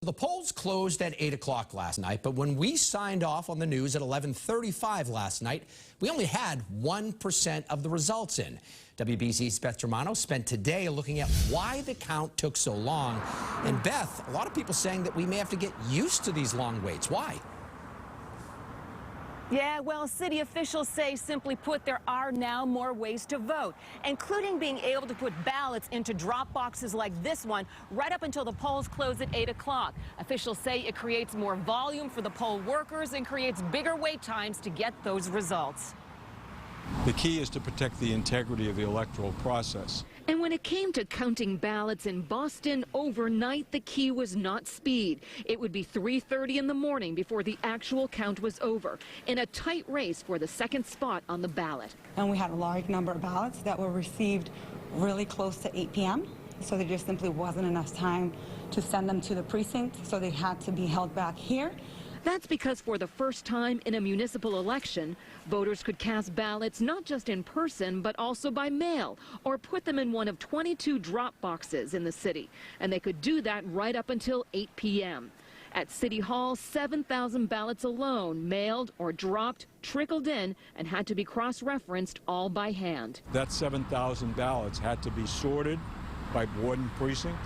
The polls closed at 8 o'clock last night, but when we signed off on the news at 11:35 last night, we only had 1% of the results in. WBZ's Beth Germano spent today looking at why the count took so long. And Beth, a lot of people saying that we may have to get used to these long waits. Why? Yeah, well, city officials say, simply put, there are now more ways to vote, including being able to put ballots into drop boxes like this one right up until the polls close at 8 o'clock. Officials say it creates more volume for the poll workers and creates bigger wait times to get those results. The key is to protect the integrity of the electoral process. And when it came to counting ballots in Boston overnight, the key was not speed. It would be 3:30 in the morning before the actual count was over, in a tight race for the second spot on the ballot. And we had a large number of ballots that were received really close to 8 p.m. So there just simply wasn't enough time to send them to the precinct, so they had to be held back here. That's because for the first time in a municipal election, voters could cast ballots not just in person, but also by mail, or put them in one of 22 drop boxes in the city. And they could do that right up until 8 p.m. At City Hall, 7,000 ballots alone, mailed or dropped, trickled in, and had to be cross-referenced all by hand. That 7,000 ballots had to be sorted by ward and precinct.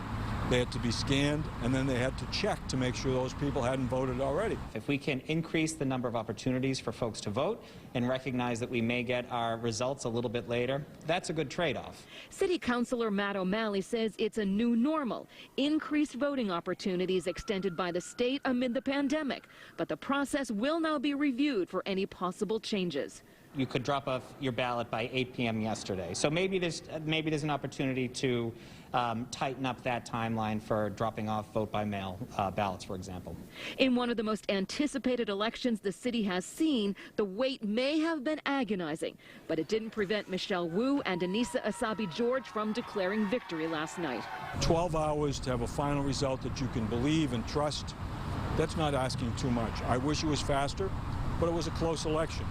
They had to be scanned, and then they had to check to make sure those people hadn't voted already. If we can increase the number of opportunities for folks to vote and recognize that we may get our results a little bit later, that's a good trade-off. City Councilor Matt O'Malley says it's a new normal, increased voting opportunities extended by the state amid the pandemic. But the process will now be reviewed for any possible changes. You could drop off your ballot by 8 p.m. yesterday. So maybe there's an opportunity to tighten up that timeline for dropping off vote by mail ballots, for example. In one of the most anticipated elections the city has seen, the wait may have been agonizing, but it didn't prevent Michelle Wu and Anissa Asabi-George from declaring victory last night. 12 hours to have a final result that you can believe and trust, that's not asking too much. I wish it was faster, but it was a close election.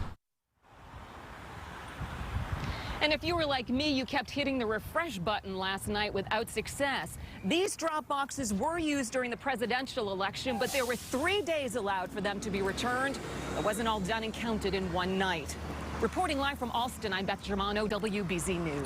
And if you were like me, you kept hitting the refresh button last night without success. These drop boxes were used during the presidential election, but there were 3 days allowed for them to be returned. It wasn't all done and counted in one night. Reporting live from Alston, I'm Beth Germano, WBZ News. All right.